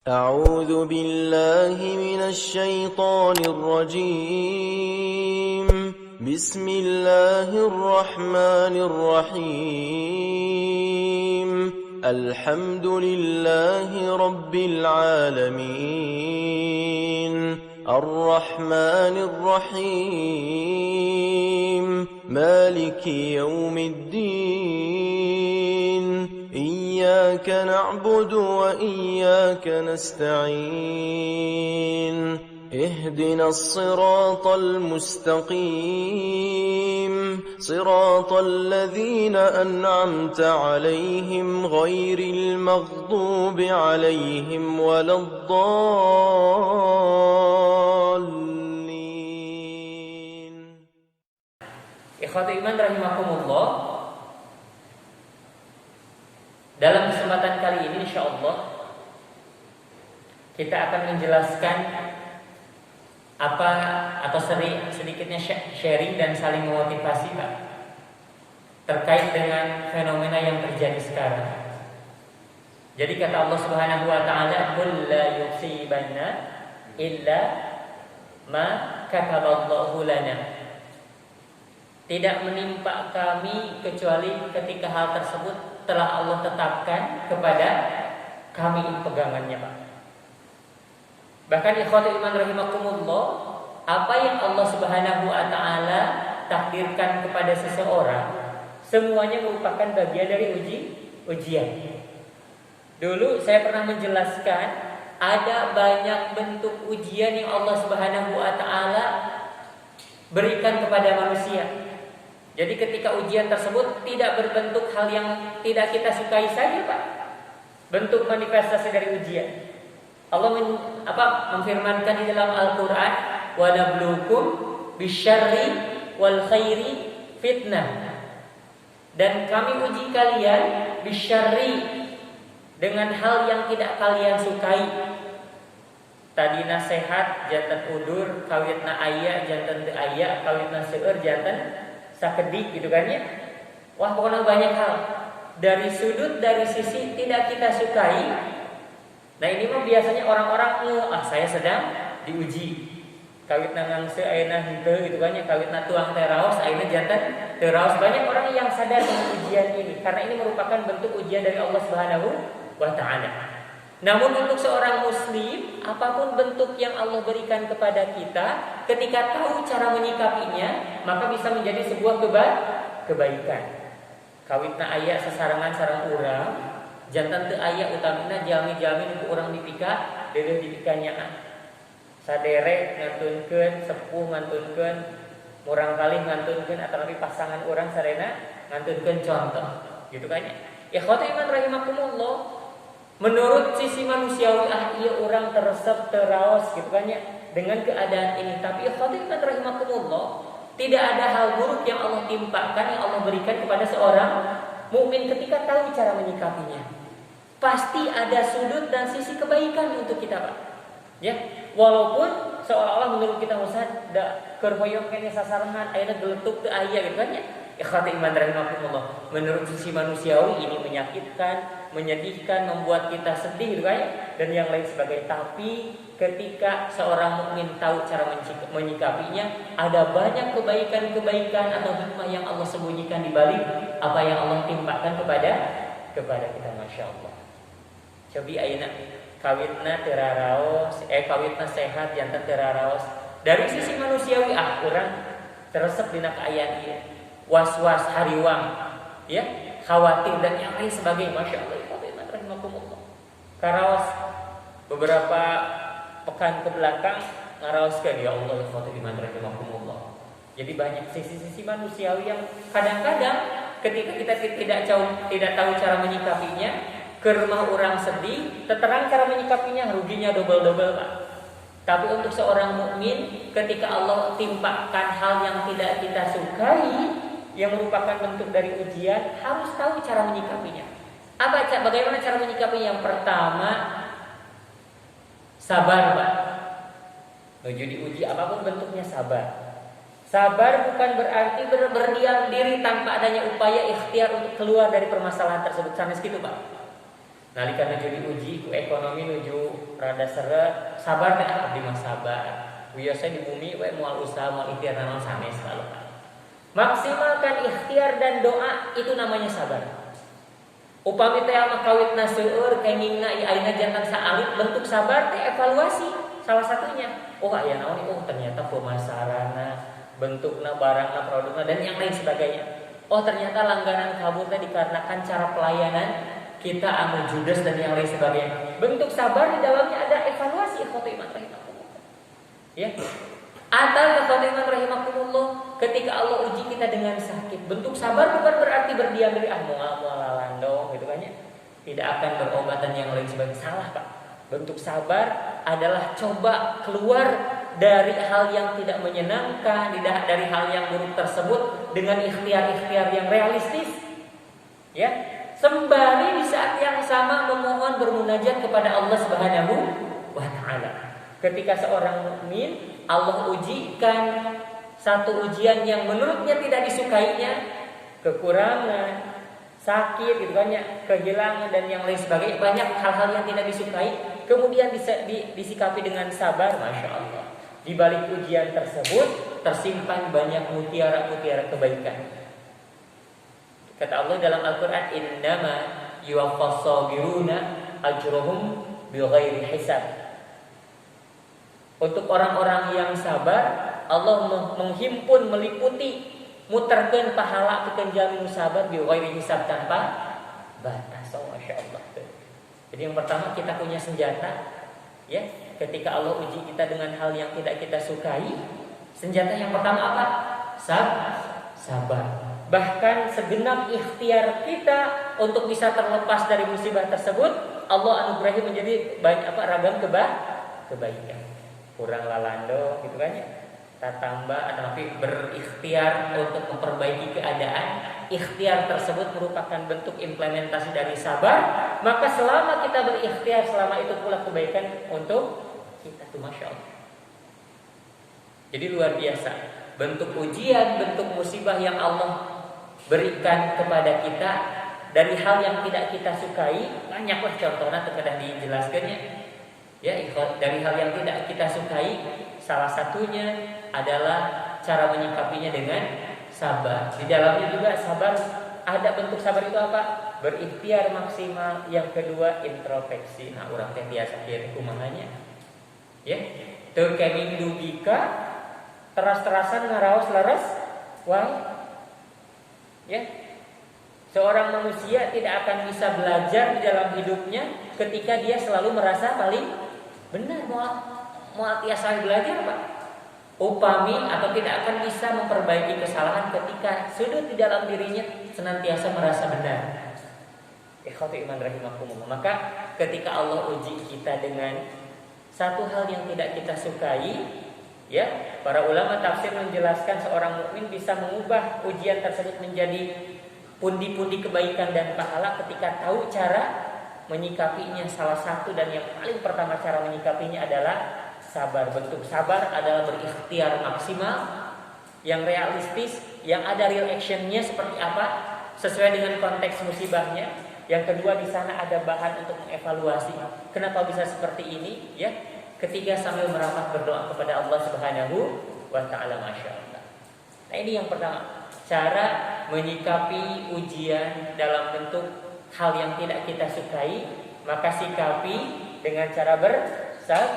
أعوذ بالله من الشيطان الرجيم بسم الله الرحمن الرحيم الحمد لله رب العالمين الرحمن الرحيم مالك يوم الدين إياك نعبد وإياك نستعين اهدنا الصراط المستقيم صراط الذين أنعمت عليهم غير المغضوب عليهم ولا الضالين. Ikhwati iman rahimakumullah. Dalam kesempatan kali ini insyaallah kita akan menjelaskan apa atau sedikitnya sharing dan saling memotivasi Pak, terkait dengan fenomena yang terjadi sekarang. Jadi kata Allah Subhanahu wa taala, "Qul la yusibanna illa ma kataballahu lana." Tidak menimpa kami kecuali ketika hal tersebut telah Allah tetapkan kepada kami pegangannya Pak. Bahkan ikhwati iman rahimakumullah, apa yang Allah Subhanahu wa taala takdirkan kepada seseorang semuanya merupakan bagian dari ujian. Dulu saya pernah menjelaskan ada banyak bentuk ujian yang Allah Subhanahu wa taala berikan kepada manusia. Jadi ketika ujian tersebut tidak berbentuk hal yang tidak kita sukai saja Pak, bentuk manifestasi dari ujian. Allah memfirmankan di dalam Al-Quran, wa nabluukum bisyarri wal khairi fitnah. Dan kami uji kalian bisyarri, dengan hal yang tidak kalian sukai. Tadi nasihat jantan udur, kawitna aya jantan teu aya, kawitna seueur jantan sakedik gitu kan ya. Wah pokoknya banyak hal dari sudut dari sisi tidak kita sukai. Nah ini mah biasanya orang-orang saya sedang diuji. Kawitna ngangse ayeuna henteu gitu kan ya, kawitna tuang teh raos ayeuna jantan teu raos. Banyak orang yang sadar dengan ujian ini karena ini merupakan bentuk ujian dari Allah Subhanahu wa taala. Namun untuk seorang muslim, apapun bentuk yang Allah berikan kepada kita, ketika tahu cara menyikapinya, maka bisa menjadi sebuah kebaikan. Kawitna aya sasarangan sareng urang, jantan teu aya utamina jalmi-jalmi nu urang dipika, deuleuh dipikanyaan. Sadere ngantunkeun, sepuh ngantunkeun, murang kalih ngantunkeun atawi pasangan urang sarena ngantunkeun contoh. Gitu kan ya. Ikhwati iman rahimakumullah. Menurut sisi manusiawi iya orang teresep teraos gitu kan ya dengan keadaan ini. Tapi ikhwati rahimakumullah, tidak ada hal buruk yang Allah timpakan, yang Allah berikan kepada seorang mukmin ketika tahu cara menyikapinya. Pasti ada sudut dan sisi kebaikan untuk kita Pak. Ya, walaupun seolah-olah menurut kita Ustaz da keur hoyong kene sasarangan ayeuna geletuk teu aya gitu kan ya. Ikhwati iman rahimakumullah, menurut sisi manusiawi ini menyakitkan, menyedihkan, membuat kita sedih gitu kan, dan yang lain sebagainya. Tapi ketika seorang mukmin tahu cara menyikapinya, ada banyak kebaikan-kebaikan atau hikmah yang Allah sembunyikan di balik apa yang Allah timpakan kepada kita, masya Allah. Cobi ayeuna kawitna teu raraos, kawitna sehat jantan teu raraos. Dari sisi manusiawi urang teresep dina kaayaan ieu. Was-was hariwang, ya, khawatir dan yang lain sebagainya. Masya Allah, rahimakumullah. Karaos beberapa pekan ke belakang ngaraoskeun ya Allah, rahimakumullah. Jadi banyak sisi-sisi manusiawi yang kadang-kadang ketika kita tidak tahu cara menyikapinya, ke rumah orang sedih, terterang cara menyikapinya, ruginya double-double Pak. Tapi untuk seorang mukmin, ketika Allah timpakan hal yang tidak kita sukai, yang merupakan bentuk dari ujian, harus tahu cara menyikapinya. Bagaimana cara menyikapinya? Yang pertama, sabar Pak. Menuju diuji apapun bentuknya sabar. Sabar bukan berarti berdiam diri tanpa adanya upaya ikhtiar untuk keluar dari permasalahan tersebut. Sanes gitu Pak. Nalika nuju diuji ku ekonomi nuju rada seret, sabar teh abdi mah sabar. Biasa di bumi we moal usaha moal ikhtiar naon sanes kalau. Maksimalkan ikhtiar dan doa itu namanya sabar. Upami teh mah kawitna seueur kengingna ayeuna jantan saalit bentuk sabar teh evaluasi salah satunya. Oh aya naon oh ternyata pemasarana, bentukna, barangna, produkna dan yang lain sebagainya. Oh ternyata langganan kabur teh dikarenakan cara pelayanan kita anu judes dan yang lain sebagainya. Bentuk sabar di dalamnya ada evaluasi ikhwatu iman rahimakumullah. Ya. Ada ikhwatu iman rahimakumullah ketika Allah uji kita dengan sakit. Bentuk sabar bukan berarti berdiam diri moal lalandong gitu kan ya. Tidak akan berobatan yang lain sebagainya. Salah, Pak. Bentuk sabar adalah coba keluar dari hal yang tidak menyenangkan, dari hal yang buruk tersebut dengan ikhtiar-ikhtiar yang realistis. Ya. Sembari di saat yang sama memohon bermunajat kepada Allah Subhanahu wa taala. Ketika seorang mukmin Allah ujikan satu ujian yang menurutnya tidak disukainya, kekurangan, sakit gitu kan ya, kehilangan dan yang lain sebagainya, banyak hal-hal yang tidak disukai, kemudian disikapi dengan sabar, Masya Allah. Di balik ujian tersebut tersimpan banyak mutiara-mutiara kebaikan. Kata Allah dalam Al-Quran, innama yuwaffas sabiruna ajruhum bighairi hisab. Untuk orang-orang yang sabar, Allah menghimpun, meliputi, muterkeun pahala pikeun jalmi sabar bighairi hisab tanpa batas. Masya Allah. Jadi yang pertama kita punya senjata, ya. Ketika Allah uji kita dengan hal yang tidak kita sukai, senjata yang pertama apa? Sabar. Bahkan segenap ikhtiar kita untuk bisa terlepas dari musibah tersebut, Allah anugerahi menjadi banyak ragam kebaikan. Kurang lalando gitu kan ya. Tatambah tapi berikhtiar untuk memperbaiki keadaan. Ikhtiar tersebut merupakan bentuk implementasi dari sabar. Maka selama kita berikhtiar, selama itu pula kebaikan untuk kita tuh, Masya Allah. Jadi luar biasa. Bentuk ujian, bentuk musibah yang Allah berikan kepada kita dari hal yang tidak kita sukai, banyaklah contohnya terkadang dijelaskannya. Ya, dari hal yang tidak kita sukai, salah satunya adalah cara menyikapinya dengan sabar. Di dalamnya juga sabar, ada bentuk sabar itu apa? Berikhtiar maksimal. Yang kedua introspeksi. Nah, urang teh biasa kieu kumahanya. Ya, teu kenging dugika teras-terasan ngaraos leres wae. Ya, seorang manusia tidak akan bisa belajar di dalam hidupnya ketika dia selalu merasa paling benar. Mau tiasa belajar Pak. Upami atau tidak akan bisa memperbaiki kesalahan ketika sudut di dalam dirinya senantiasa merasa benar. Ikhwati iman rahimakumullah. Maka ketika Allah uji kita dengan satu hal yang tidak kita sukai, ya, para ulama tafsir menjelaskan seorang mukmin bisa mengubah ujian tersebut menjadi pundi-pundi kebaikan dan pahala ketika tahu cara menyikapinya. Salah satu dan yang paling pertama cara menyikapinya adalah sabar. Bentuk sabar adalah berikhtiar maksimal, yang realistis, yang ada real actionnya seperti apa, sesuai dengan konteks musibahnya. Yang kedua, di sana ada bahan untuk mengevaluasi kenapa bisa seperti ini, ya. Ketiga, sambil merapat berdoa kepada Allah Subhanahu wa taala, Masya Allah. Nah, ini yang pertama, cara menyikapi ujian dalam bentuk hal yang tidak kita sukai, maka sikapi dengan cara bersabar.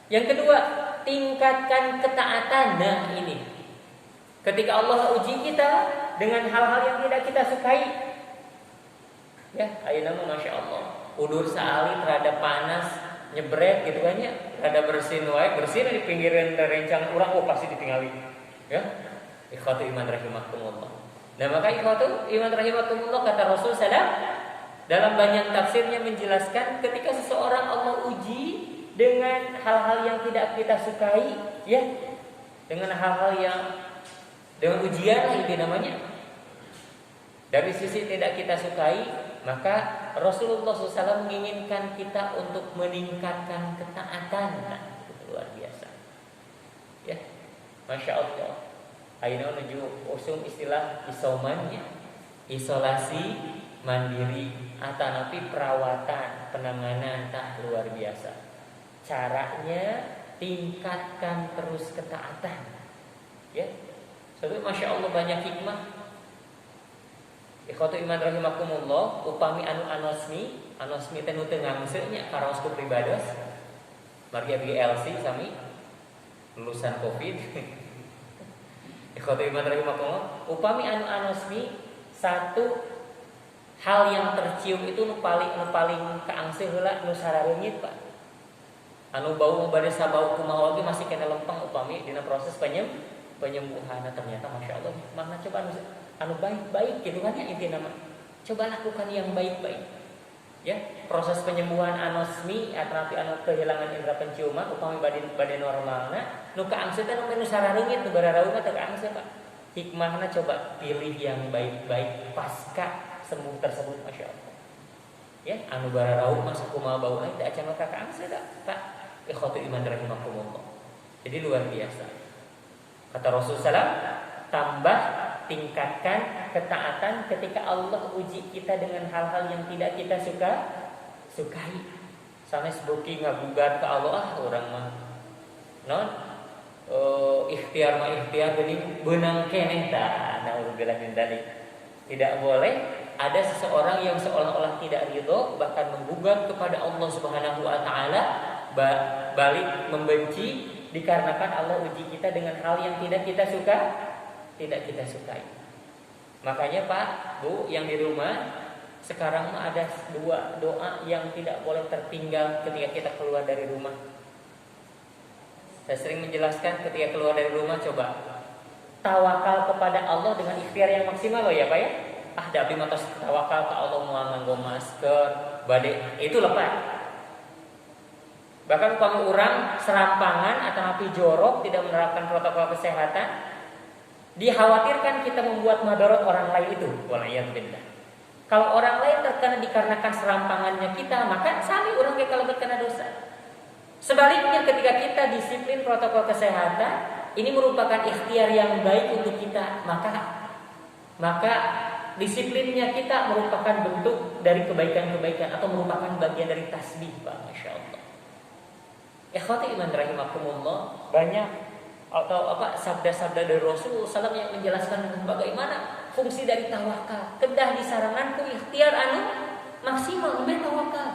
Yang kedua, tingkatkan ketaatan. Nah, ini ketika Allah uji kita dengan hal-hal yang tidak kita sukai, ya, ayeuna mah Masya Allah, udur saali terhadap panas nyebret gitu kan ya, rada bersin wae, bersin di pinggiran rencang urang pasti ditinggali. Ya. Ikhwatu iman rahimakumullah. Nah, maka ikhwatu iman rahimakumullah, kata Rasul sallallahu dalam banyak tafsirnya menjelaskan ketika seseorang Allah uji dengan hal-hal yang tidak kita sukai, ya, dengan hal-hal yang dengan ujian itu namanya, dari sisi tidak kita sukai, maka Rasulullah SAW menginginkan kita untuk meningkatkan ketaatan. Nah, itu luar biasa. Ya, Masya Allah. Ayeuna menuju usum istilah isoman, ya, isolasi mandiri atanapi perawatan penanganan tak luar biasa. Caranya tingkatkan terus ketaatan. Ya. Sebab Masya Allah banyak hikmah. Ikhwatu iman rahimakumullah, upami anosmi tenu teu ngangseunnya karaosku pribados. Margi abdi LC sami lulusan Covid. Ikhwatu iman rahimakumullah, upami anosmi satu hal yang tercium itu nu paling kaangseuh heula nu sarareungit Pak. Anu bau bade sabau kumaha ge masih kena lempeng upami dina proses penyembuhan. Ternyata Masya Allah mana coba anu baik-baik gitu kan ya intinya mah. Coba lakukan yang baik-baik. Ya, proses penyembuhan anosmi atau anu kehilangan indera penciuman upami bade normalna nu kaangseuh teh nu sarareungit nu bararaung teh kaangseuh Pak. Hikmahna coba pilih yang baik-baik pasca sembuh tersebut Masya Allah. Ya, anu bararaung masa kumaha bauna teh acan mah kaangseuh da Pak. Ikhwatu iman rahimakumullah. Jadi luar biasa. Kata Rasulullah, tambah tingkatkan ketaatan ketika Allah uji kita dengan hal-hal yang tidak kita sukai. Sanes beuki ngagugat ke Allah urang mah non ikhtiar geuning beunang keneh tah naudzubillah min dzalik. Tidak boleh ada seseorang yang seolah-olah tidak ridho bahkan menggugat kepada Allah Subhanahu wa taala, balik membenci dikarenakan Allah uji kita dengan hal yang tidak kita sukai. Makanya Pak, Bu yang di rumah sekarang mah ada dua doa yang tidak boleh tertinggal ketika kita keluar dari rumah. Saya sering menjelaskan ketika keluar dari rumah coba tawakal kepada Allah dengan ikhtiar yang maksimal loh ya Pak ya. Da abdi mah tos tawakal ka Allah moal nganggo masker, bade itu lepas. Bahkan kalau orang serampangan atau api jorok tidak menerapkan protokol kesehatan, dikhawatirkan kita membuat madarat orang lain itu. Waliyadzubillah. Kalau orang lain terkena dikarenakan serampangannya kita, maka sami orang kalau terkena dosa. Sebaliknya ketika kita disiplin protokol kesehatan, ini merupakan ikhtiar yang baik untuk kita, maka disiplinnya kita merupakan bentuk dari kebaikan-kebaikan atau merupakan bagian dari tasbih, Pak. Masya Allah. Ikhwati iman rahimakumullah, banyak atau sabda-sabda dari Rasulullah SAW yang menjelaskan bagaimana fungsi dari tawakal. Kedah disarankan ku ikhtiar anu maksimal lebih tawakal.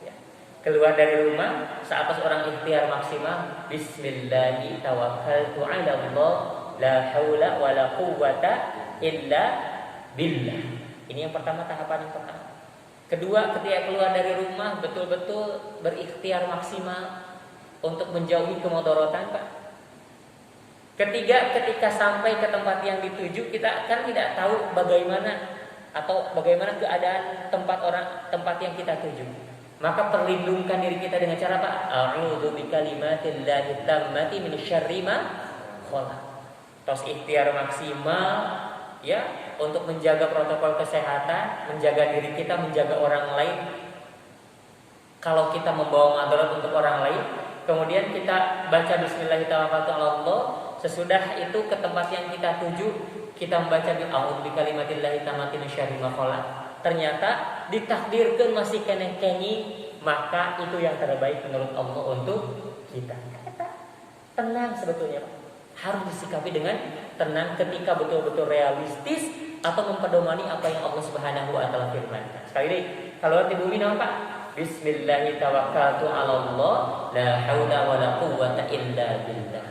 Ya. Keluar dari rumah saat orang ikhtiar maksimal, bismillahi tawakkaltu 'ala Allah la haula wala quwwata illa billah. Ini yang pertama, tahapan yang pertama. Kedua, ketika keluar dari rumah betul-betul berikhtiar maksimal untuk menjauhi kemudaratan, Pak. Ketiga, ketika sampai ke tempat yang dituju, kita kan tidak tahu bagaimana keadaan tempat yang kita tuju. Maka perlindungkan diri kita dengan cara apa? A'udzu bikalimatillahi tammati min syarri ma khalaq. Tos ikhtiar maksimal ya untuk menjaga protokol kesehatan, menjaga diri kita, menjaga orang lain. Kalau kita membawa madarat untuk orang lain, kemudian kita baca bismillahirrahmanirrahim. Sesudah itu ke tempat yang kita tuju, kita membaca a'udzu bikalimatillahi tammati min syarri ma khalaq. Ternyata ditakdirkan masih keneh-kenyi, maka itu yang terbaik menurut Allah untuk kita. Tenang sebetulnya, Pak. Harus disikapi dengan tenang ketika betul-betul realistis atau mempedomani apa yang Allah Subhanahu wa taala firmankan. Sekali lagi, kalau di bumi nama Pak, bismillahirrahmanirrahim tawakkaltu 'ala Allah la haula wala quwwata illa billah.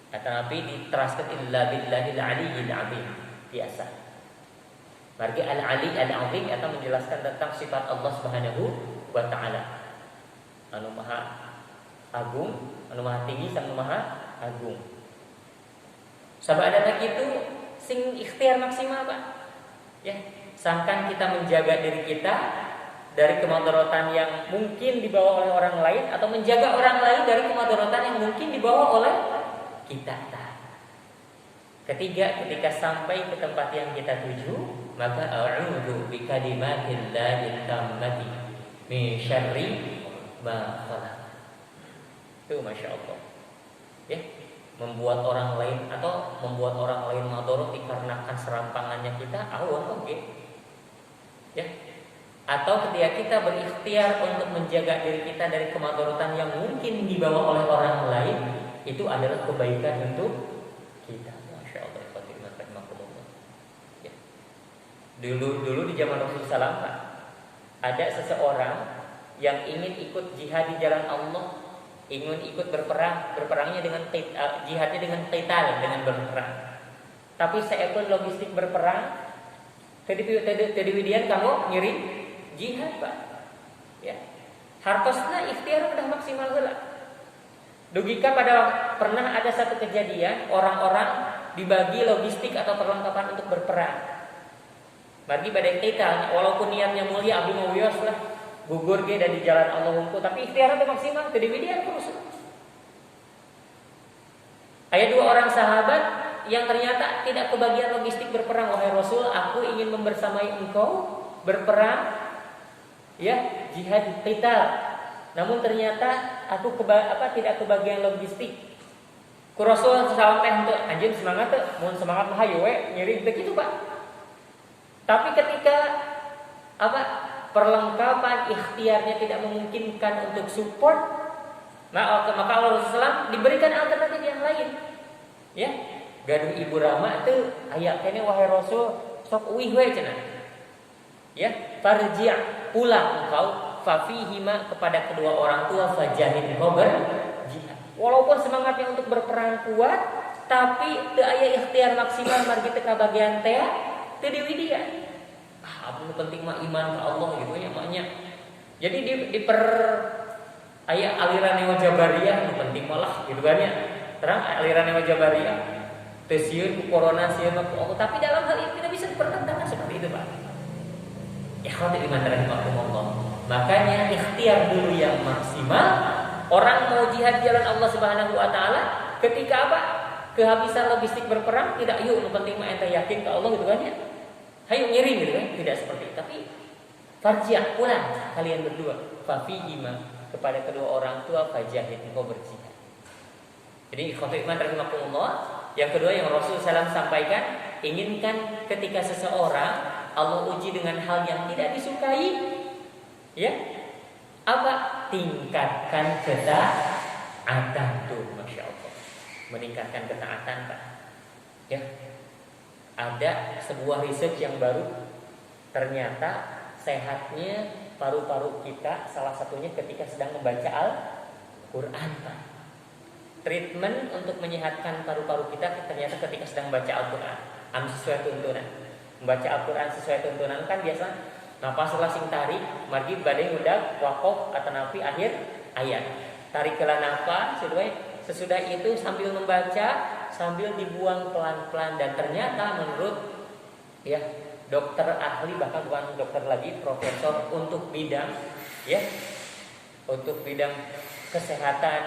Kata Nabi diteraskan illa billahil aliyyil azim. Biasa. Margi al-ali al-azim atau menjelaskan tentang sifat Allah Subhanahu wa taala. Anu maha agung, anu maha tinggi, anu maha agung. Sabada begitu sing ikhtiar maksimal, Pak. Ya, sangkan kita menjaga diri kita dari kemadaratan yang mungkin dibawa oleh orang lain atau menjaga orang lain dari kemadaratan yang mungkin dibawa oleh kita. Ketiga, ketika sampai ke tempat yang kita tuju, maka a'udzu bikalimatillahi tammati min syarri ma khalaq. Itu Masya Allah. Ya, membuat orang lain atau membuat orang lain madarat dikarenakan serampangannya kita, oke. Ya. Atau ketika kita berikhtiar untuk menjaga diri kita dari kemadaratan yang mungkin dibawa oleh orang lain, itu adalah kebaikan untuk kita. Masya Allah, ya. Dulu di zaman Rasulullah SAW, ada seseorang yang ingin ikut jihad di jalan Allah, ingin ikut berperangnya dengan jihadnya dengan qital, dengan berperang. Tapi seekor logistik berperang, tadi widian kamu ngiri jihad, Pak. Ya. Hartosna ikhtiar udah maksimal heula. Dugika pernah ada satu kejadian orang-orang dibagi logistik atau perlengkapan untuk berperang. Bagi badai qital, walaupun niatnya mulia abdi mawios lah, gugur ge dan di jalan Allah unggul, tapi ikhtiar udah maksimal, tadi widian terus. Ada 2 orang sahabat yang ternyata tidak kebagian logistik berperang. Wahai Rasul, aku ingin membersamai engkau berperang, ya, jihad qital. Namun ternyata aku tidak kebagian logistik. Ku Rasul sampai untuk anjeun semangat teh, mun semangat mah hayu we, nyeri begitu, Pak. Tapi ketika perlengkapan ikhtiarnya tidak memungkinkan untuk support, maka Allah Rasulullah diberikan alternatif yang lain. Ya, gaduh ibu Rama itu aya kene wahai Rasul sok uih we cenah. Ya, farji' pulang engkau fafihima kepada kedua orang tua fajahid engkau berjihad. Walaupun semangatnya untuk berperang kuat, tapi teu aya ikhtiar maksimal margi teu kabagian teh teu diwidian. Apa penting mah iman ke Allah gitu ya maknya. Jadi di per aya aliran Jabariyah penting malah gitu kan ya. Terang aliran Jabariyah teu sieun corona sieun Allah, tapi dalam hal ini tidak bisa dipertentangkan seperti itu, Pak. Ikhwati iman rahimakumullah. Makanya ikhtiar dulu yang maksimal. Orang mau jihad jalan Allah Subhanahu wa taala, ketika kehabisan logistik berperang, tidak yuk penting mah ente yakin ke Allah gitu kan ya. Hayu ngiring gitu kan, tidak seperti itu. Tapi farji' pulang kalian berdua, fafihima kepada kedua orang tua fajahid engkau berjihad. Jadi ikhwati iman rahimakumullah, yang kedua yang Rasul SAW sampaikan, inginkan ketika seseorang Allah uji dengan hal yang tidak disukai, ya, tingkatkan ketaatan tuh, masya Allah, meningkatkan ketaatan, Pak. Ya, ada sebuah riset yang baru, ternyata sehatnya paru-paru kita salah satunya ketika sedang membaca Al-Quran, Pak. Treatment untuk menyehatkan paru-paru kita ternyata ketika sedang membaca Al-Quran, sesuai tuntunan. Membaca Al-Quran sesuai tuntunan kan biasa napas sing tarik margi badai ngudag wakof atau napi akhir ayat. Tarik kela napas sesudah itu sambil membaca sambil dibuang pelan-pelan, dan ternyata menurut ya dokter ahli, bahkan bukan dokter lagi, profesor untuk bidang kesehatan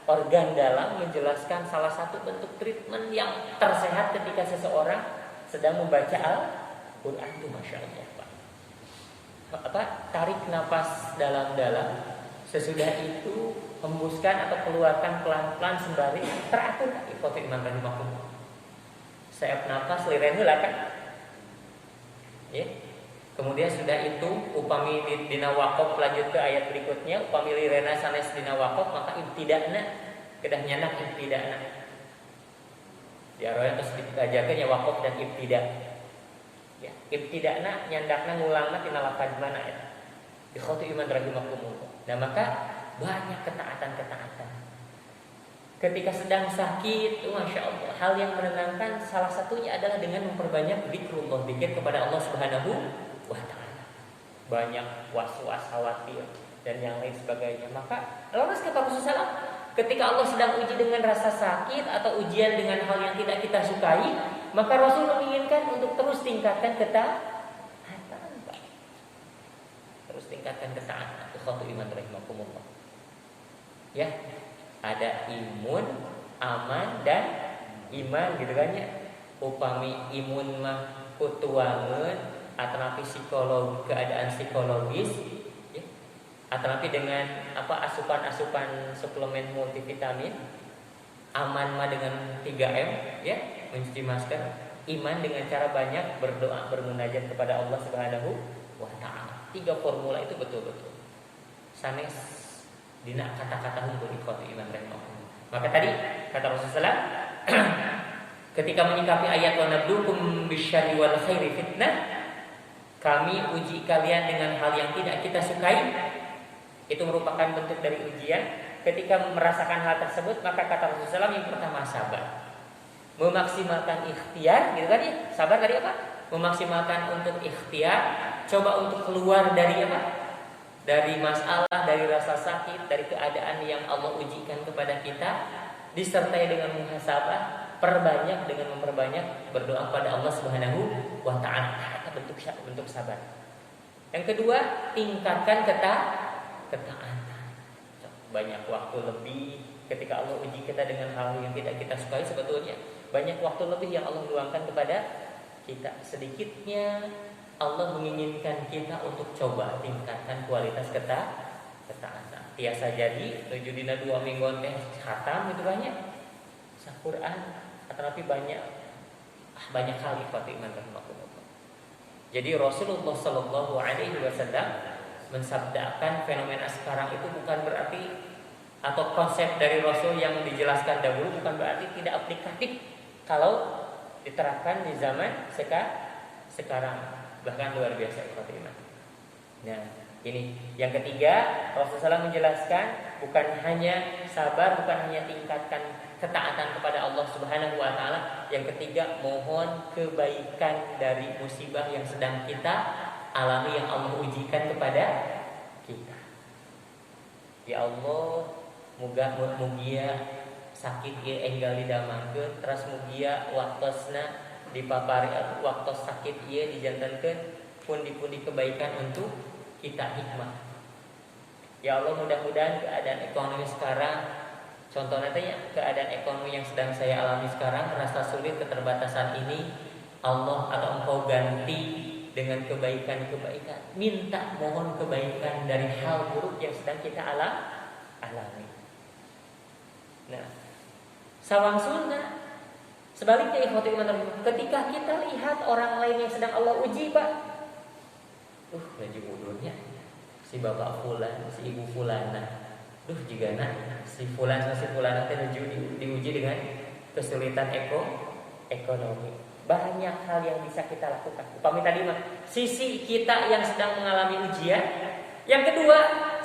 organ dalam menjelaskan salah satu bentuk treatment yang tersehat ketika seseorang sedang membaca Al-Quran itu, masya Allah, Pak. Tarik napas dalam-dalam, sesudah itu hembuskan atau keluarkan pelan-pelan sembari teratur. Ikhwati iman rahimakumullah. Saep napas liren heula kan? Ya. Kemudian sudah itu upami dina waqaf lanjut ke ayat berikutnya, upami lirena sanes dina waqaf maka ibtida'na kedah nyanak ibtida'na. Diaroya terus dikajakeun nya waqaf dan ibtida'. Ya, ibtida'na nyandakna ngulangna tina lafaz mana ya. Ikhwati iman rahimakumullah. Nah, maka banyak ketaatan-ketaatan. Ketika sedang sakit, masya Allah, hal yang menenangkan salah satunya adalah dengan memperbanyak zikrullah, zikir kepada Allah Subhanahu wa taala. Banyak was-was, khawatir dan yang lain sebagainya. Maka lalu kata Rasulullah, ketika Allah sedang uji dengan rasa sakit atau ujian dengan hal yang tidak kita sukai, maka Rasul menginginkan untuk terus tingkatkan ketaatan, Pak. Terus tingkatkan ketaatan. Ikhwatu iman rahimakumullah. Ya, ada imun, aman dan iman gitu kan ya. Upami imun mah kutuangeun atanapi psikologi, keadaan psikologis ya. Atanapi dengan asupan-asupan suplemen multivitamin. Aman mah dengan 3M ya, mencuci masker. Iman dengan cara banyak berdoa, bermunajat kepada Allah Subhanahu wa ta'ala. 3 formula itu betul-betul sanes dina kata-kata hukum ikhwati iman rahimahullah. Maka tadi kata Rasulullah ketika menyikapi ayat wa nabluukum bisyarri wal khairi fitnah, kami uji kalian dengan hal yang tidak kita sukai, itu merupakan bentuk dari ujian. Ketika merasakan hal tersebut, maka kata Rasulullah yang pertama sabar, memaksimalkan ikhtiar, gitu kan ya? Sabar tadi apa? Memaksimalkan untuk ikhtiar, coba untuk keluar dari apa? Dari masalah, dari rasa sakit, dari keadaan yang Allah ujikan kepada kita, disertai dengan muhasabah, perbanyak dengan memperbanyak berdoa pada Allah Subhanahu wa taala. Bentuk sabar. Yang kedua, tingkatkan ketaatan. Banyak waktu lebih ketika Allah uji kita dengan hal yang tidak kita sukai, sebetulnya banyak waktu lebih yang Allah luangkan kepada kita. Sedikitnya Allah menginginkan kita untuk coba tingkatkan kualitas ketaatan. Tiasa jadi 7 dina 2 minggu teh khatam itu banyak Al-Qur'an, tetapi banyak hal ikhwati iman rahimahullah. Jadi Rasulullah sallallahu alaihi wasallam mensabdakan fenomena sekarang itu bukan berarti, atau konsep dari Rasul yang dijelaskan dahulu bukan berarti tidak aplikatif kalau diterapkan di zaman sekarang, bahkan luar biasa ikhwati iman. Nah, ini yang ketiga, Rasulullah menjelaskan bukan hanya sabar, bukan hanya tingkatkan ketaatan kepada Allah Subhanahu wa taala. Yang ketiga, mohon kebaikan dari musibah yang sedang kita alami, yang Allah ujikan kepada kita. Ya Allah, mugia sakit ieu enggal didamangkeun, terus mugia waktosna dipapari waktu sakit ieu dijantankeun pundi-pundi kebaikan untuk kita hikmah. Ya Allah, mudah-mudahan keadaan ekonomi sekarang, contohnya keadaan ekonomi yang sedang saya alami sekarang, rasa sulit, keterbatasan ini, Allah atau Engkau ganti dengan kebaikan-kebaikan. Minta, mohon kebaikan dari hal buruk yang sedang kita alami. Nah, sawang sunnah. Sebaliknya ikhwati iman, ketika kita lihat orang lain yang sedang Allah uji, Pak, laju mudurnya si bapak fulan, si ibu fulana, jigana si fulan si fulana teh diuji dengan kesulitan ekonomi. Banyak hal yang bisa kita lakukan. Upami tadi mah sisi kita yang sedang mengalami ujian. Yang kedua,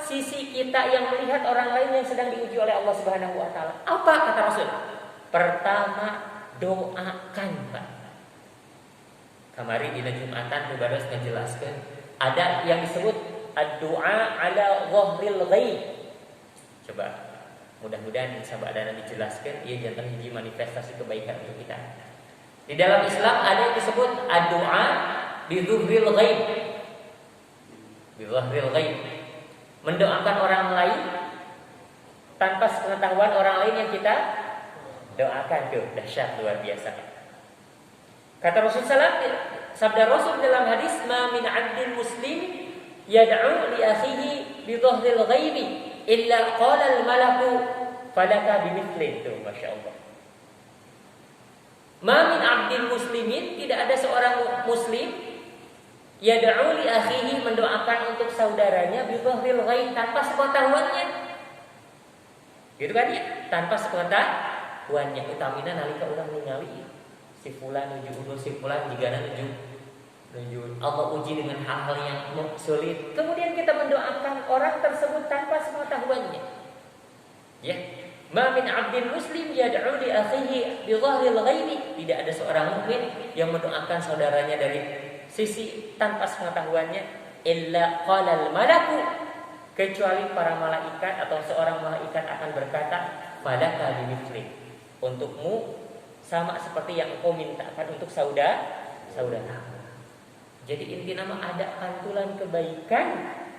sisi kita yang melihat orang lain yang sedang diuji oleh Allah Subhanahu wa taala. Apa kata Rasul? Pertama, doakan, Pak. Kamari dina Jumatan tubaras ngajelaskeun ada yang disebut ad-du'a ala ghahril ghaib. Coba mudah-mudahan sabadana dijelaskan ieu jantan hiji manifestasi kebaikan untuk kita. Di dalam Islam ada yang disebut ad-du'a bi dhuhril ghaib. Bi dhahril ghaib. Mendoakan orang lain tanpa sepengetahuan orang lain yang kita doakan. Tuh, dahsyat luar biasa. Kata Rasulullah, sabda Rasul dalam hadis, ma min 'abdin muslim yad'u li akhihi bi dhahril ghaibi illa qala al-malaku falaka bimithli. Tuh, masyaallah. Ma min 'abdin muslimin, tidak ada seorang muslim yad'u li akhihi, mendoakan untuk saudaranya bi dhahril ghaib, tanpa sepengetahuannya. Gitu kan ya? Tanpa sepengetahuannya. Utamina nalika urang ningali si fulan nuju si fulan jigana nuju Allah uji dengan hal-hal yang sulit. Kemudian kita mendoakan orang tersebut tanpa sepengetahuannya. Ya. Ma min 'abdin muslim yad'u li akhihi bi dhahril ghaibi. Tidak ada seorang mukmin yang mendoakan saudaranya dari sisi tanpa sepengetahuannya, illa qala al-malaku, kecuali para malaikat atau seorang malaikat akan berkata, falaka bimithli, untukmu sama seperti yang engkau mintakan untuk saudara. Jadi inti nama ada pantulan kebaikan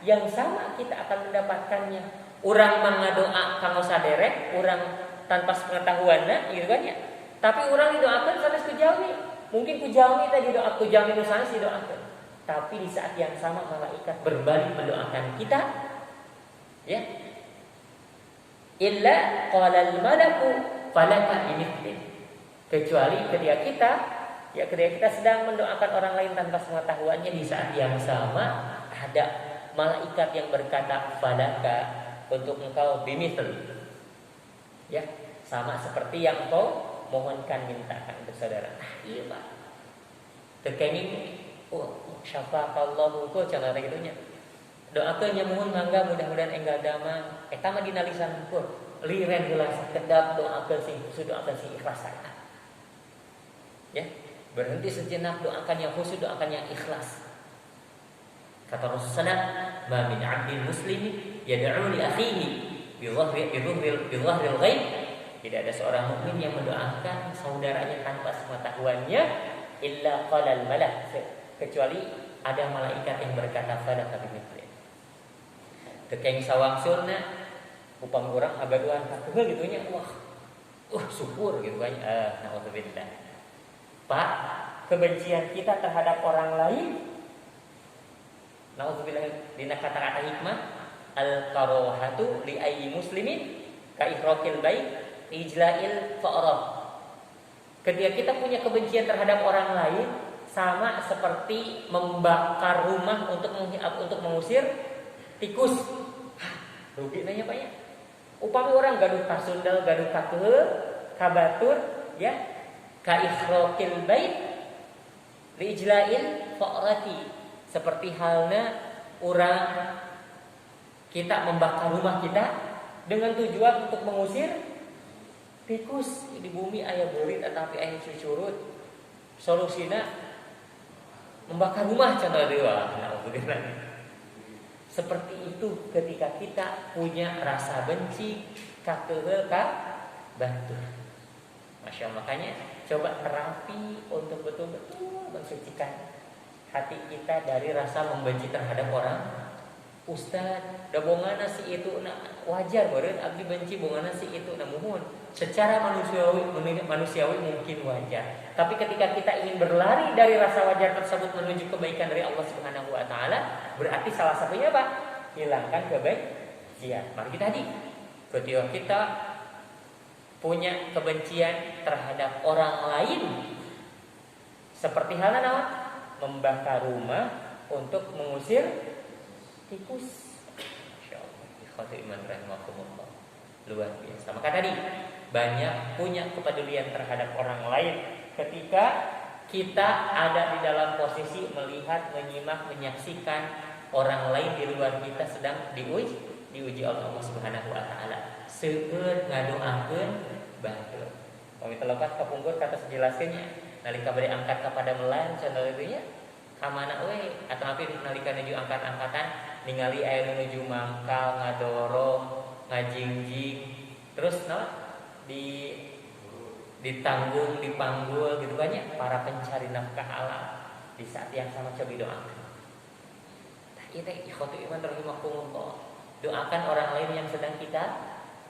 yang sama kita akan mendapatkannya. Urang mangadoa kanggo saderek, urang tanpa sepengetahuanna, gitu kan ya. Tapi urang didoakan sanes ku jalmi. Mungkin ku jalmi teh didoa, ku jalmi nu sanes didoakan. Tapi di saat yang sama malaikat berbalik mendoakan kita. Ya. Illa qala al-malaku falaka bimithli. Kecuali ketika kita ya ketika kita sedang mendoakan orang lain tanpa pengetahuannya, di saat yang sama ada malaikat yang berkata falaka, untuk engkau bimithl, ya sama seperti yang engkau mohonkan, mintakan untuk saudara. Iya Pak, tekeni syafaqallahu ko cara gitunya. Doakeun nya mohon mangga mudah-mudahan enggal damang eta mah dina lisan ukur liren heula sakedap doakeun sing khusyuk, doakeun sing ikhlas. Ya, berhenti sejenak, doakan yang khusyuk, doakan yang ikhlas. Kata Rasulullah, "Ma min 'abdin muslimin yad'u li akhihi bi dhahril ghaib." Tidak ada seorang mukmin yang mendoakan saudaranya tanpa sepengetahuannya, illa qala al-malak, kecuali ada malaikat yang berkata falaka bimithli. Tekeng sawangsulna upam urang agaduan kakeul gitu nya, syukur gitu kan. Naudzubillah. Pak, kebencian kita terhadap orang lain, naudzubillah, dina kata-kata hikmah, al-karahatu li ayyi muslimin ka ikhraqil bait ijla'il fa'rad. Ketika kita punya kebencian terhadap orang lain, sama seperti membakar rumah untuk mengusir tikus. Rugi nanya Pak ya. Upami orang gaduh ka sundal, gaduh ka keul, ka batur, ya, ka ikhraqil bait li ijla'il fa'rati. Seperti halnya orang kita membakar rumah kita dengan tujuan untuk mengusir tikus. Di bumi aya beurit atapi aya cucurut. Solusina membakar rumah contoh dewa. Seperti itu ketika kita punya rasa benci ka keul ka batur. Masya Allah, makanya coba terapi untuk betul-betul mensucikan hati kita dari rasa membenci terhadap orang. Ustaz, da bongana si itu wajar beureun abdi benci bongana si itu muhun. Secara manusiawi mungkin wajar. Tapi ketika kita ingin berlari dari rasa wajar tersebut menuju kebaikan dari Allah Subhanahu wa taala, berarti salah satunya apa? Hilangkan kebencian. Mari kita ketika kita punya kebencian terhadap orang lain, seperti halnya naon? Membakar rumah untuk mengusir tikus. Insyaallah, ikhwati iman rahimakumullah. Luar biasa. Maka tadi banyak punya kepedulian terhadap orang lain ketika kita ada di dalam posisi melihat, menyimak, menyaksikan orang lain di luar kita sedang diuji oleh Allah Subhanahu wa taala. Seueur ngadoakeun batur. Pami telepat kapungkur kata sejelaskeunnya. Nalika bari angkat kepada melan contoh nya kamana we atau api nalika nuju angkat-angkatan ningali aya nuju mangkal ngadorong ngajingjing terus ditanggung dipanggul gitu banyak para pencari nafkah alam. Di saat yang sama coba doakan. Ieu teh ikhwatu iman rahimakumullah. Doakan orang lain yang sedang kita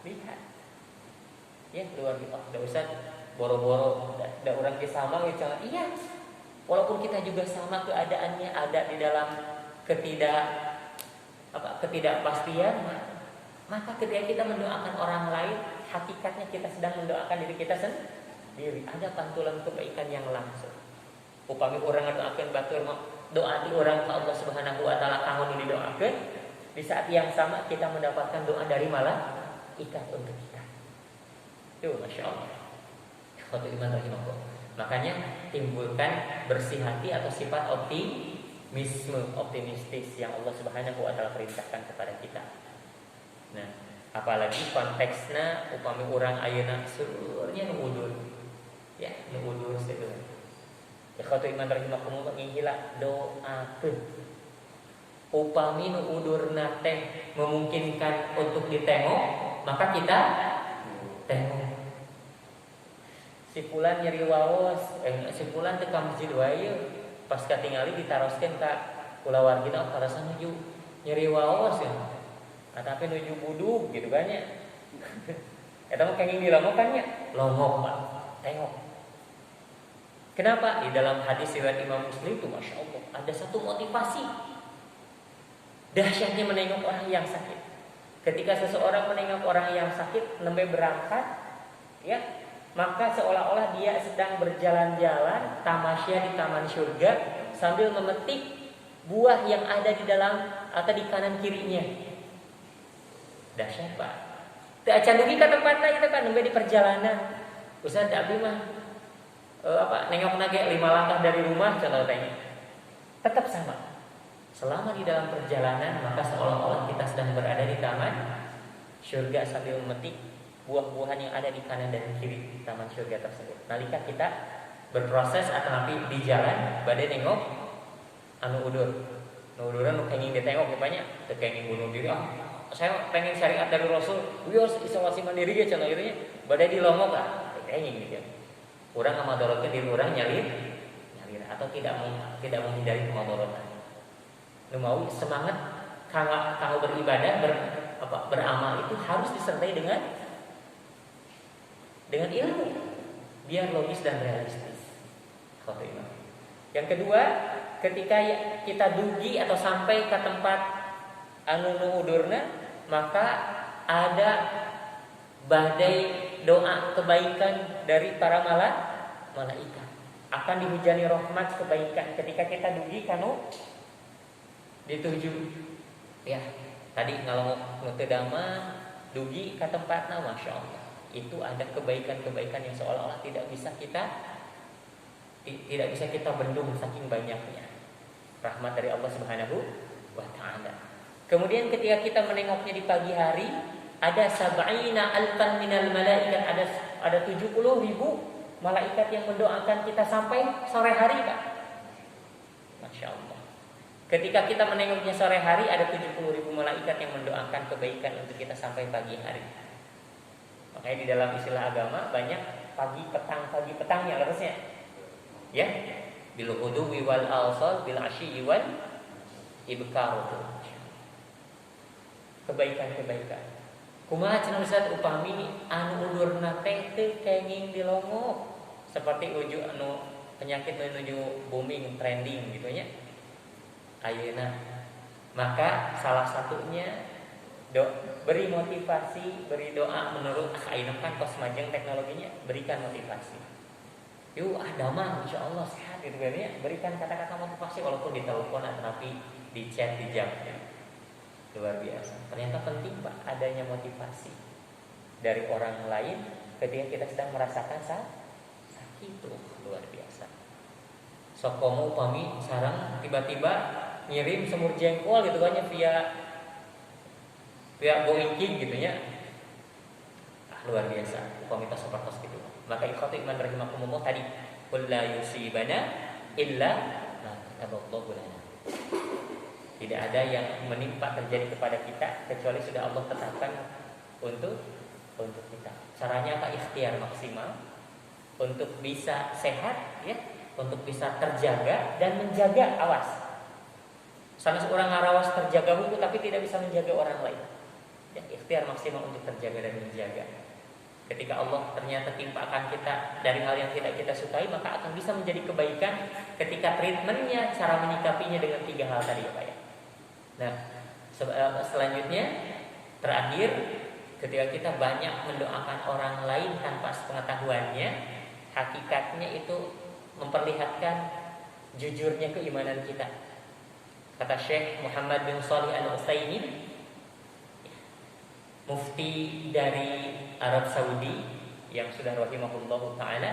lihat. Ya luar biasa. Enggak usah boro-boro ada orang yang sama gitu. Iya, walaupun kita juga sama keadaannya ada di dalam ketidakpastian, maka ketika kita mendoakan orang lain, hakikatnya kita sedang mendoakan diri kita sendiri. Ada pantulan kebaikan yang langsung. Upami orang doakan batur doa di orang ke Allah Subhanahu wa taala kanggo didoakeun, di saat yang sama kita mendapatkan doa dari malaikat untuk kita. Tuh Masya Allah. Suatu iman rahimahullah. Makanya timbulkan bersih hati atau sifat optimistis yang Allah Subhanahu wa taala perintahkan kepada kita. Nah, apalagi konteksnya upami urang ayeuna seluruhnya nu udur. Ya, nu udur saeueur. Ya suatu iman rahimahullah ngihila doakeun. Upami nu udurna teh memungkinkan untuk ditengok, maka kita tengok. Si fulan nyeri waos, si fulan teu ka masjid wae pas katingali ditaroskeun ka kulawargina karasa nuju nyeri waos ya. Atapi nuju budug gitu kan nya. Eta mah kenging dilomokan nya, lomok Pak, tengok. Kenapa? Di dalam hadis riwayat Imam Muslim itu Masya Allah ada satu motivasi dahsyatnya menengok orang yang sakit. Ketika seseorang menengok orang yang sakit nembe berangkat, ya maka seolah-olah dia sedang berjalan-jalan tamasya di taman surga sambil memetik buah yang ada di dalam atau di kanan kirinya. Dahsyat Pak. Teu acan dugi ka tempatna itu kan nunggu di perjalanan. Ustaz abdi mah nengok nage 5 langkah dari rumah contoh tanya. Tetap sama. Selama di dalam perjalanan maka seolah-olah kita sedang berada di taman surga sambil memetik buah-buahan yang ada di kanan dan kiri taman surga tersebut. Nalika kita berproses atau nanti di jalan badai nengok anu udur. Nu uduran nu kenging ditengok banyak, teu kenging bunuh diri. Saya pengen syariat dari Rasul. Wios isolasi mandiri ge cenah ieu nya. Badai di lomok teu kenging gitu. Urang ngamadorotkeun diri urang nyalir atau tidak menghindari kemadorotan. Nu mau semangat kanggo beribadah beramal itu harus disertai dengan ilmu biar logis dan realistis. Yang kedua, ketika kita dugi atau sampai ke tempat anu udurna, maka ada badai doa kebaikan dari para malaikat. Akan dihujani rahmat kebaikan ketika kita dugi kanu dituju. Ya, tadi kalau teu dama dugi ke tempatna masyaallah. Itu ada kebaikan-kebaikan yang seolah-olah tidak bisa kita bendung saking banyaknya rahmat dari Allah Subhanahu wa taala. Kemudian ketika kita menengoknya di pagi hari, ada sab'ina alfan minal malaikat, ada 70.000 malaikat yang mendoakan kita sampai sore hari, Pak. Masya Allah. Ketika kita menengoknya sore hari, ada 70.000 malaikat yang mendoakan kebaikan untuk kita sampai pagi hari. Makanya di dalam istilah agama banyak pagi petangnya harusnya. Ya, bil ghudwi wal awsal bil asyi wal ibkar. Kebaikan. Kumaha cenah Ustaz upami anu udurna teh teu kenging dilongok seperti uju anu penyakit menuju booming trending gitu nya. Ayeuna maka salah satunya beri motivasi, beri doa menurut ayeuna kan kos majeng teknologinya, berikan motivasi. Yuk damang insyaallah sehat gitu kan ya. Berikan kata-kata motivasi walaupun di telepon atau di chat di jam ya. Luar biasa. Ternyata penting Pak adanya motivasi dari orang lain ketika kita sedang merasakan sakit itu luar biasa. Sok komo upami sareng tiba-tiba ngirim semur jengkol gitu kan ya via Boeing gitu ya. Luar biasa. Upami kita seperti gitu. Maka ikhwati iman rahimakumullah tadi qul la yusibana illa ma kataballahu lana. Tidak ada yang menimpa terjadi kepada kita kecuali sudah Allah tetapkan untuk kita. Caranya apa? Ikhtiar maksimal untuk bisa sehat ya, untuk bisa terjaga dan menjaga awas. Salah seorang ngarawas terjaga hukum tapi tidak bisa menjaga orang lain. Ya, ikhtiar maksimal untuk terjaga dan menjaga. Ketika Allah ternyata timpakan kita dari hal yang tidak kita sukai, maka akan bisa menjadi kebaikan ketika treatmentnya, cara menyikapinya dengan 3 hal tadi ya Pak ya. Nah, selanjutnya terakhir, ketika kita banyak mendoakan orang lain tanpa sepengetahuannya, hakikatnya itu memperlihatkan jujurnya keimanan kita. Kata Syekh Muhammad bin Shalih Al-Utsaimin, mufti dari Arab Saudi yang sudah rahimahullahu taala,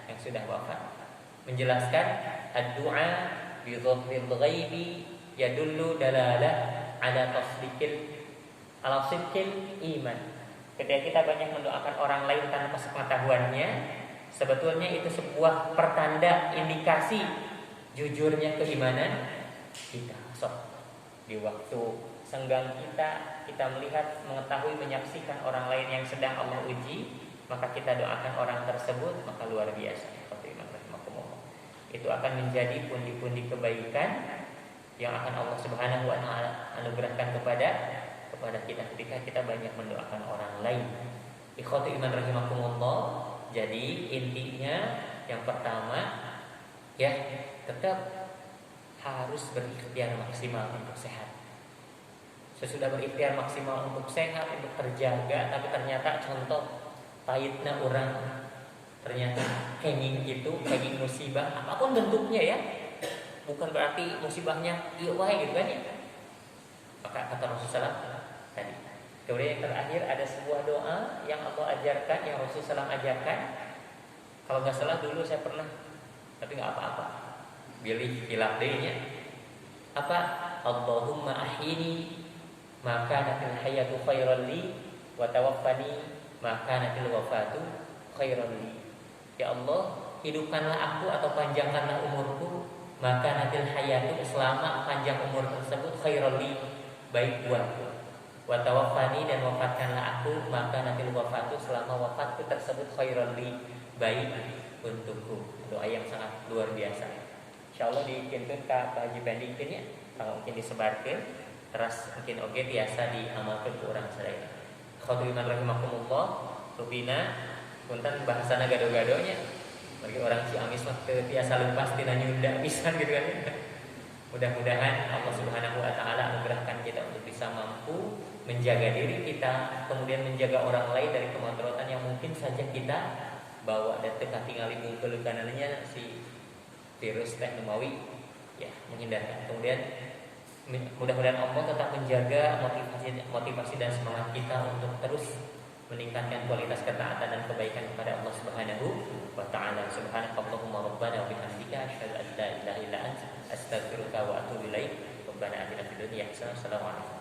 yang sudah wafat, menjelaskan ad-du'a bi dhahril ghaibi yadullu dalalah ala sidqil iman. Ketika kita banyak mendoakan orang lain tanpa sepengetahuannya, sebetulnya itu sebuah pertanda indikasi jujurnya keimanan kita. Di waktu senggang kita melihat, mengetahui, menyaksikan orang lain yang sedang Allah uji, maka kita doakan orang tersebut, maka luar biasa. Itu akan menjadi pundi-pundi kebaikan yang akan Allah Subhanahu wa taala anugerahkan kepada kita ketika kita banyak mendoakan orang lain. Ikhwati iman rahimakumullah. Jadi intinya yang pertama ya, tetap harus berikhtiar maksimal untuk sehat. Sesudah berikhtiar maksimal untuk sehat, untuk terjaga, tapi ternyata contoh pahitna orang ternyata kenging itu, kenging musibah apapun bentuknya ya, bukan berarti musibahnya iya wae gitu kan ya. Maka kata Rasulullah tadi. Kemudian yang terakhir ada sebuah doa yang Allah ajarkan, yang Rasulullah SAW ajarkan. Kalau nggak salah dulu saya pernah, tapi nggak apa-apa. Pilih hilaf deh-nya. Apa? Allahumma ahyini maka natil hayatu khairan li wa tawaffani maka natil wafatu khairan li. Ya Allah, hidupkanlah aku atau panjangkanlah umurku, maka natil hayatu selama panjang umur tersebut khairan li, baik buatku. Wa tawaffani dan wafatkanlah aku, maka natil wafatu selama wafatku tersebut khairan li, baik untukku. Doa yang sangat luar biasa. Insyaallah dikintun ka Pak Haji Pendingkeun ya. Kalau mungkin disebarkan, terus mungkin oke biasa diamalkan ke orang sadaya. Khotibah rahimakumullah, rubina punten bahasana gado-gadonya. Bagi orang Ciamis mah teu tiasa lepas tina nyunda pisan gitu kan. Mudah-mudahan Allah Subhanahu wa taala anugerahkan kita untuk bisa mampu menjaga diri kita, kemudian menjaga orang lain dari kemudaratan yang mungkin saja kita bawa dan teu katingali mungkeul kanannya si virus teh numawi ya, menghindarkan. Kemudian mudah-mudahan Allah tetap menjaga motivasi dan semangat kita untuk terus meningkatkan kualitas ketaatan dan kebaikan kepada Allah Subhanahu wa taala. Subhanakallahumma rabbana wa bihamdika asyhadu an la ilaha illa anta astaghfiruka wa atubu ilaik. Rabbana atina fid dunya hasanah. Assalamualaikum.